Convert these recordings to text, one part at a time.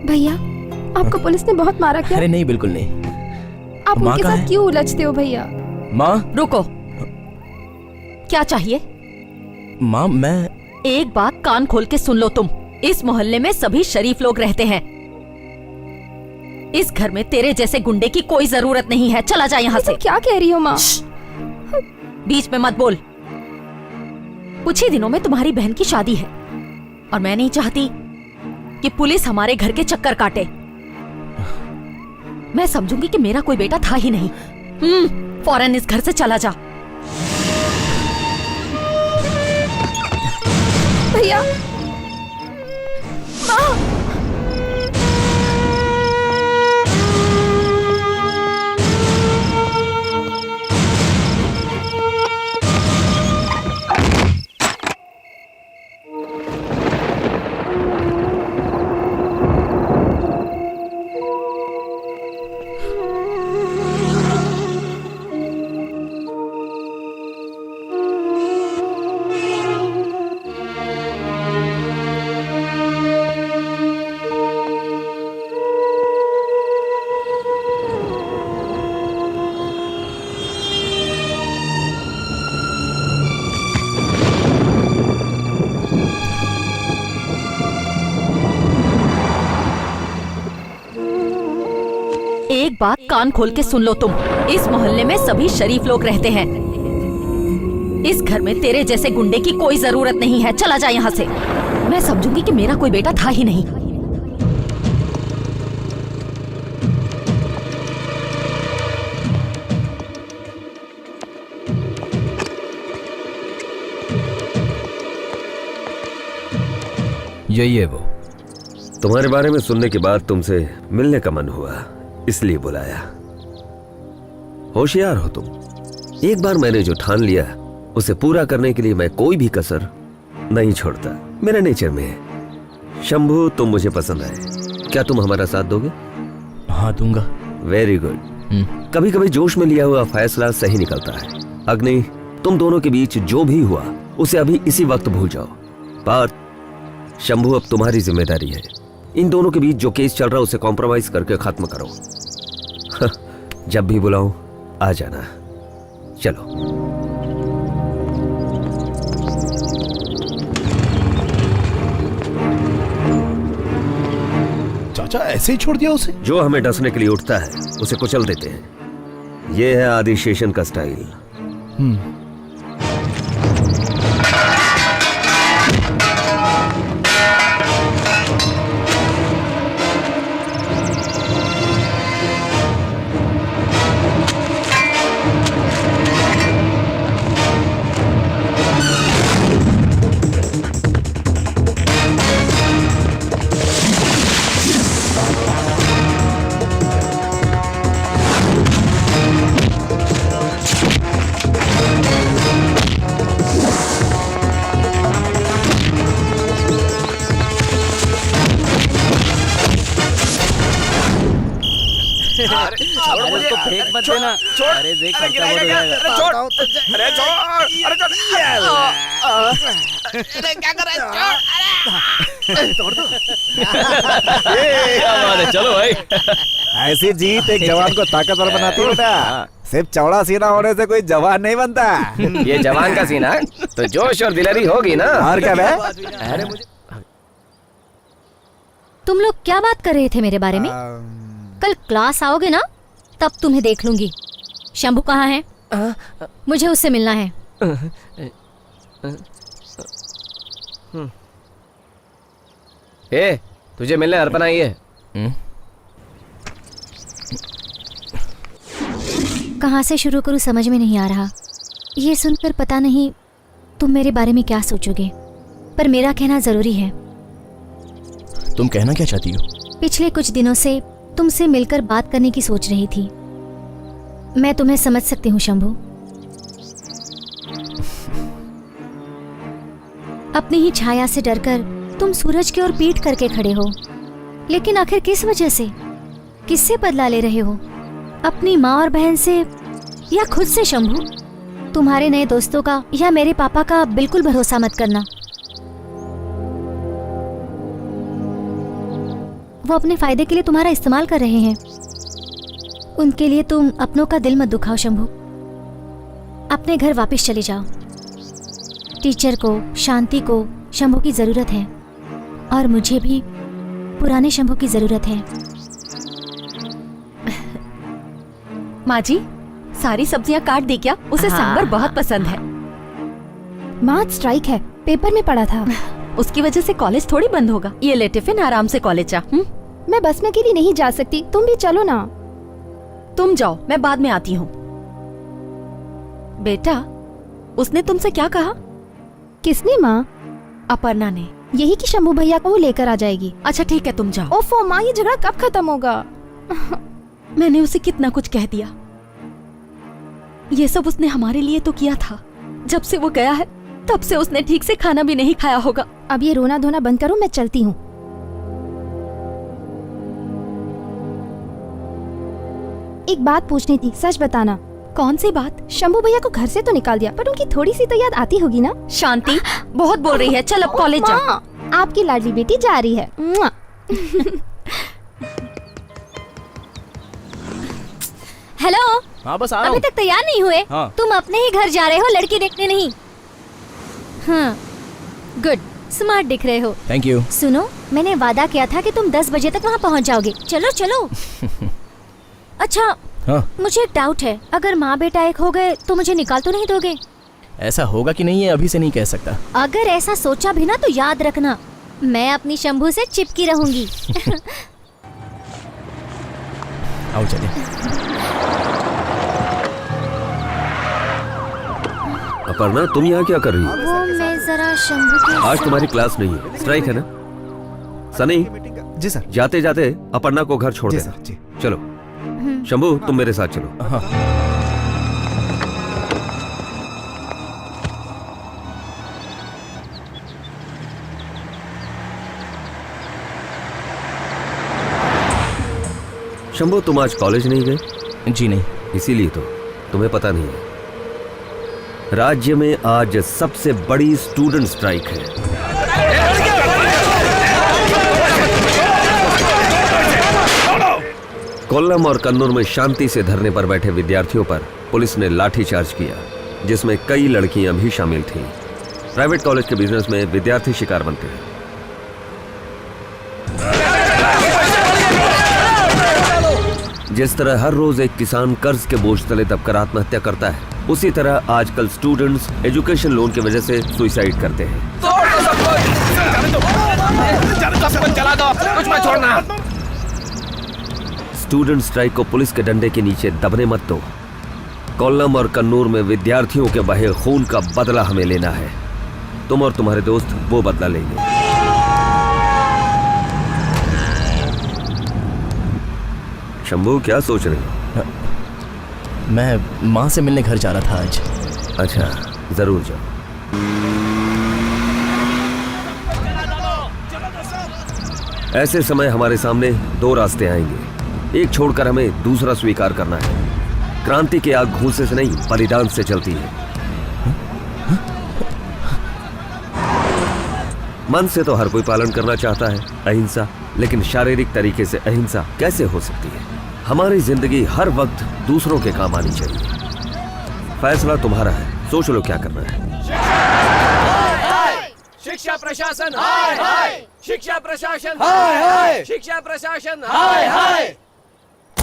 भैया, आपको पुलिस ने बहुत मारा क्या? अरे नहीं, बिल्कुल नहीं। आप उनके साथ क्यों उलझते हो भैया? माँ रुको, क्या चाहिए? माँ मैं एक बात कान खोल के सुन लो तुम। इस मोहल्ले में सभी शरीफ लोग रहते हैं। इस घर में तेरे जैसे गुंडे की कोई जरूरत नहीं है। चला जा यहाँ से। क्या कह रही हो माँ? बीच में मत बोल। कुछ ही दिनों में तुम्हारी बहन की शादी है और मैं नहीं चाहती कि पुलिस हमारे घर के चक्कर काटे। मैं समझूंगी कि मेरा कोई बेटा था ही नहीं। फौरन इस घर से चला जा। भैया, माँ। एक बात कान खोल के सुन लो तुम। इस मोहल्ले में सभी शरीफ लोग रहते हैं। इस घर में तेरे जैसे गुंडे की कोई जरूरत नहीं है। चला जा यहाँ से। मैं समझूंगी कि मेरा कोई बेटा था ही नहीं। यही है वो। तुम्हारे बारे में सुनने के बाद तुमसे मिलने का मन हुआ, इसलिए बुलाया। होशियार हो तुम। एक बार मैंने जो ठान लिया उसे पूरा करने के लिए मैं कोई भी कसर नहीं छोड़ता। मेरे नेचर में है। शंभू, तुम मुझे पसंद आए। क्या तुम हमारा साथ दोगे? हाँ, दूंगा। Very good. कभी कभी जोश में लिया हुआ फैसला सही निकलता है। अग्नि, तुम दोनों के बीच जो भी हुआ उसे अभी इसी वक्त भूल जाओ। पार्थ, शंभू, अब तुम्हारी जिम्मेदारी है। इन दोनों के बीच जो केस चल रहा है उसे कॉम्प्रोमाइज करके खत्म करो। जब भी बुलाऊं आ जाना। चलो। चाचा ऐसे ही छोड़ दिया उसे? जो हमें डसने के लिए उठता है उसे कुचल देते हैं। यह है आदि शेषन का स्टाइल। फेंक मत देना। अरे देख, खर्चा बहुत हो जाएगा। अरे क्या कर रहा है? तोड़ दो। चलो भाई। ऐसी जीत एक जवान को ताकतवर बनाती है बेटा। सिर्फ चौड़ा सीना होने से कोई जवान नहीं बनता। ये जवान का सीना तो जोश और दिलेरी होगी ना। और क्या बे? अरे मुझे तुम लोग क्या बात कर रहे थे मेरे बारे में? कल क्लास आओगे ना, तब तुम्हें देख लूंगी। शंभू कहाँ है? मुझे उससे मिलना है। ए, तुझे मिलने अर्पणा आई है। कहाँ से शुरू करूँ समझ में नहीं आ रहा। ये सुनकर पता नहीं तुम मेरे बारे में क्या सोचोगे, पर मेरा कहना जरूरी है। तुम कहना क्या चाहती हो? पिछले कुछ दिनों से तुमसे मिलकर बात करने की सोच रही थी। मैं तुम्हें समझ सकती हूँ शंभू। अपनी ही छाया से डरकर तुम सूरज की ओर पीठ करके खड़े हो, लेकिन आखिर किस वजह से? किससे बदला ले रहे हो? अपनी माँ और बहन से या खुद से? शंभू, तुम्हारे नए दोस्तों का या मेरे पापा का बिल्कुल भरोसा मत करना। वो अपने फायदे के लिए तुम्हारा इस्तेमाल कर रहे हैं। उनके लिए तुम अपनों का दिल मत दुखाओ शंभू। अपने घर वापस चले जाओ। टीचर को, शांति को शंभू की जरूरत है और मुझे भी पुराने शंभू की जरूरत है। माँ जी, सारी सब्जियाँ काट दी क्या? उसे सांभर बहुत पसंद है। माँ आज स्ट्राइक है, पेपर में पढ़ा था। उसकी वजह से कॉलेज थोड़ी बंद होगा। ये ले टिफिन, आराम से कॉलेज जा। मैं बस में अकेली नहीं जा सकती, तुम भी चलो ना। तुम जाओ, मैं बाद में आती हूँ। बेटा, उसने तुमसे क्या कहा? किसने माँ? अपर्णा ने। यही कि शंभू भैया को वो लेकर आ जाएगी। अच्छा ठीक है, तुम जाओ। ओफो माँ, ये झगड़ा कब खत्म होगा? मैंने उसे कितना कुछ कह दिया। ये सब उसने हमारे लिए तो किया था। जब से वो गया है तब से उसने ठीक से खाना भी नहीं खाया होगा। अब ये रोना धोना बंद करो, मैं चलती हूँ। एक बात पूछनी थी, सच बताना। कौन सी बात? शंभू भैया को घर से तो निकाल दिया, पर उनकी थोड़ी सी तो याद आती होगी ना? शांति, बहुत बोल रही है। चल अब कॉलेज जा। माँ, आपकी लाडली बेटी जा रही है। मुआ। हेलो, हाँ बस आ रहा अभी हूँ। तक तैयार नहीं हुए? हाँ। तुम अपने ही घर जा रहे हो, लड़की देखने नहीं? हाँ, गुड, स्मार्ट दिख रहे हो। Thank you. सुनो, मैंने वादा किया था कि तुम 10 बजे तक वहाँ पहुँच जाओगे। चलो चलो। अच्छा, हाँ, मुझे एक डाउट है, अगर माँ बेटा एक हो गए तो मुझे निकाल तो नहीं दोगे? ऐसा होगा कि नहीं ये अभी से नहीं कह सकता। अगर ऐसा सोचा भी ना तो याद रखना, मैं अपनी शंभू से चिपकी रहूंगी। आओ चले। अपर्णा, तुम यहाँ क्या कर रही हो? वो मैं जरा शंभू के आज तुम्हारी क्लास नहीं है, स्ट्राइक है ना? सनी, जी सर। जाते जाते अपर्णा को घर छोड़ जी देना। सर, जी। चलो शंभू, तुम मेरे साथ चलो। हाँ। शंभू, तुम आज कॉलेज नहीं गए? जी नहीं। इसीलिए तो तुम्हें पता नहीं है, राज्य में आज सबसे बड़ी स्टूडेंट स्ट्राइक है। कोल्लम और कन्नूर में शांति से धरने पर बैठे विद्यार्थियों पर पुलिस ने लाठीचार्ज किया, जिसमें कई लड़कियां भी शामिल थीं। प्राइवेट कॉलेज के बिजनेस में विद्यार्थी शिकार बनते हैं। जिस तरह हर रोज एक किसान कर्ज के बोझ तले दबकर आत्महत्या करता है, उसी तरह आजकल स्टूडेंट्स एजुकेशन लोन की वजह से सुसाइड करते हैं। चला दो, कुछ मत छोड़ना। स्टूडेंट स्ट्राइक को पुलिस के डंडे के नीचे दबने मत दो। कोल्लम और कन्नूर में विद्यार्थियों के बहे खून का बदला हमें लेना है। तुम और तुम्हारे दोस्त वो बदला लेंगे। शंभू, क्या सोच रहे हो? मैं माँ से मिलने घर जा रहा था आज। अच्छा, जरूर जाओ। ऐसे समय हमारे सामने दो रास्ते आएंगे, एक छोड़कर हमें दूसरा स्वीकार करना है। क्रांति की आग घूंसे से नहीं, बलिदान से चलती है। मन से तो हर कोई पालन करना चाहता है अहिंसा, लेकिन शारीरिक तरीके से अहिंसा कैसे हो सकती है? हमारी जिंदगी हर वक्त दूसरों के काम आनी चाहिए। फैसला तुम्हारा है, सोच लो क्या करना है। शिक्षा प्रशासन हाय हाय, शिक्षा प्रशासन हाय हाय, शिक्षा प्रशासन हाय हाय,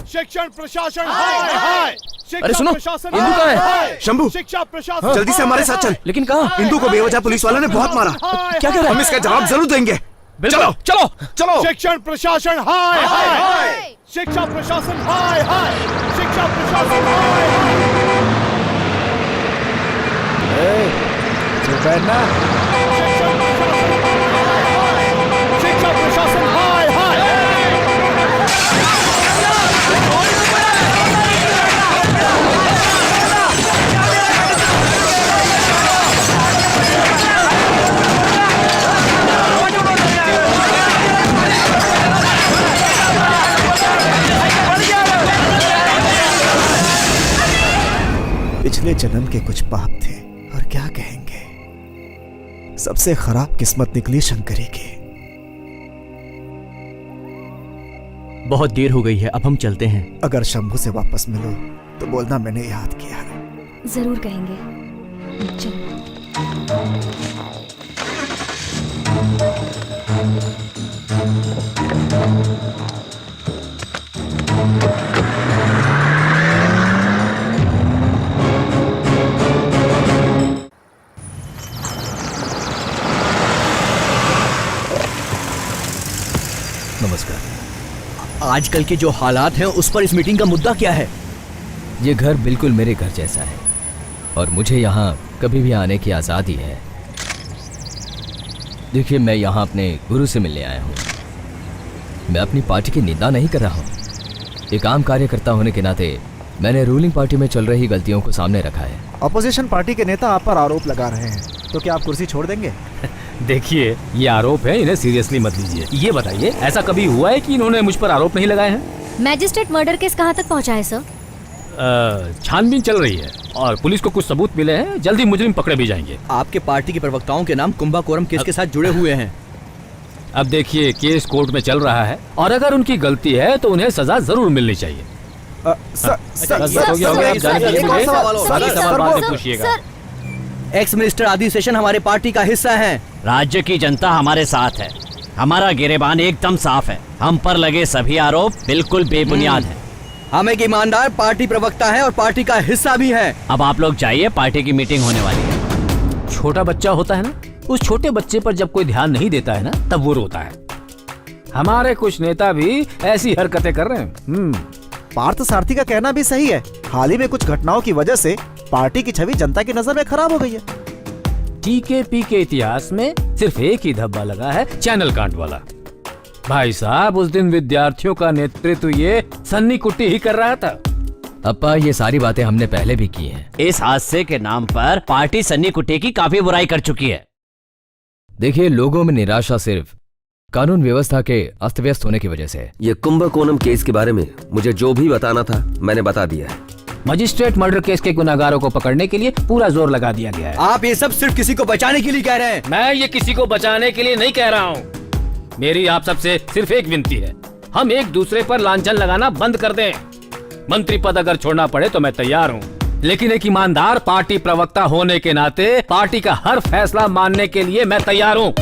शिक्षण प्रशासन हाय हाय। अरे सुनो, इंदू कहाँ है? शंभू, शिक्षा प्रशासन जल्दी से हमारे साथ चल। लेकिन कहाँ? इंदू को बेवजह पुलिस वालों ने बहुत मारा। क्या कह रहा है? हम इसका जवाब जरूर देंगे। चलो चलो चलो। शिक्षण प्रशासन हाय हाय, शिक्षा प्रशासन हाय हाय, शिक्षा प्रशासन हाय हाय। चुप रहना। शिक्षा प्रशासन हाय हाय। पिछले जन्म के कुछ पाप थे और क्या कहेंगे, सबसे खराब किस्मत निकली शंकरी की। बहुत देर हो गई है, अब हम चलते हैं। अगर शंभू से वापस मिलो तो बोलना मैंने याद किया है। जरूर कहेंगे। चलो। नमस्कार। आजकल के जो हालात हैं उस पर इस मीटिंग का मुद्दा क्या है? ये घर बिल्कुल मेरे घर जैसा है और मुझे यहाँ कभी भी आने की आज़ादी है। देखिए, मैं यहाँ अपने गुरु से मिलने आया हूँ। मैं अपनी पार्टी की निंदा नहीं कर रहा हूँ। एक आम कार्यकर्ता होने के नाते मैंने रूलिंग पार्टी में चल रही गलतियों को सामने रखा है। अपोजिशन पार्टी के नेता आप पर आरोप लगा रहे हैं, तो क्या आप कुर्सी छोड़ देंगे? देखिए, ये आरोप है, इन्हें सीरियसली मत लीजिए। ये बताइए, ऐसा कभी हुआ है कि इन्होंने मुझ पर आरोप नहीं लगाए हैं? मैजिस्ट्रेट मर्डर केस कहाँ तक पहुँचा है सर? छानबीन चल रही है और पुलिस को कुछ सबूत मिले हैं। जल्दी मुजरिम पकड़े भी जाएंगे। आपके पार्टी के प्रवक्ताओं के नाम कुंभकोणम केस के साथ जुड़े हुए हैं। अब देखिए, केस कोर्ट में चल रहा है और अगर उनकी गलती है तो उन्हें सजा जरूर मिलनी चाहिए। एक्स मिनिस्टर आदि सेशन हमारे पार्टी का हिस्सा हैं। राज्य की जनता हमारे साथ है। हमारा गिरेबान एकदम साफ है। हम पर लगे सभी आरोप बिल्कुल बेबुनियाद हैं। हम एक ईमानदार पार्टी प्रवक्ता हैं और पार्टी का हिस्सा भी हैं। अब आप लोग जाइए, पार्टी की मीटिंग होने वाली है। छोटा बच्चा होता है ना, उस छोटे बच्चे पर जब कोई ध्यान नहीं देता है ना, तब वो रोता है। हमारे कुछ नेता भी ऐसी हरकतें कर रहे हैं। पार्थ सारथी का कहना भी सही है। हाल ही में कुछ घटनाओं की वजह से पार्टी की छवि जनता की नजर में खराब हो गई है। टीकेपी के इतिहास में सिर्फ एक ही धब्बा लगा है, चैनल कांट वाला। भाई साहब, उस दिन विद्यार्थियों का नेतृत्व ये सन्नी कुट्टी ही कर रहा था। अप्पा, ये सारी बातें हमने पहले भी की हैं। इस हादसे के नाम पर पार्टी सन्नी कुट्टी की काफी बुराई कर चुकी है। देखिए, लोगों में निराशा सिर्फ कानून व्यवस्था के अस्त व्यस्त होने की वजह से है। ये कुंभकोणम केस के बारे में मुझे जो भी बताना था मैंने बता दिया है। मजिस्ट्रेट मर्डर केस के गुनाहगारों को पकड़ने के लिए पूरा जोर लगा दिया गया है। आप ये सब सिर्फ किसी को बचाने के लिए कह रहे हैं। मैं ये किसी को बचाने के लिए नहीं कह रहा हूँ। मेरी आप सबसे सिर्फ एक विनती है, हम एक दूसरे पर लांछन लगाना बंद कर दें। मंत्री पद अगर छोड़ना पड़े तो मैं तैयार हूँ, लेकिन एक ईमानदार पार्टी प्रवक्ता होने के नाते पार्टी का हर फैसला मानने के लिए मैं तैयार हूँ।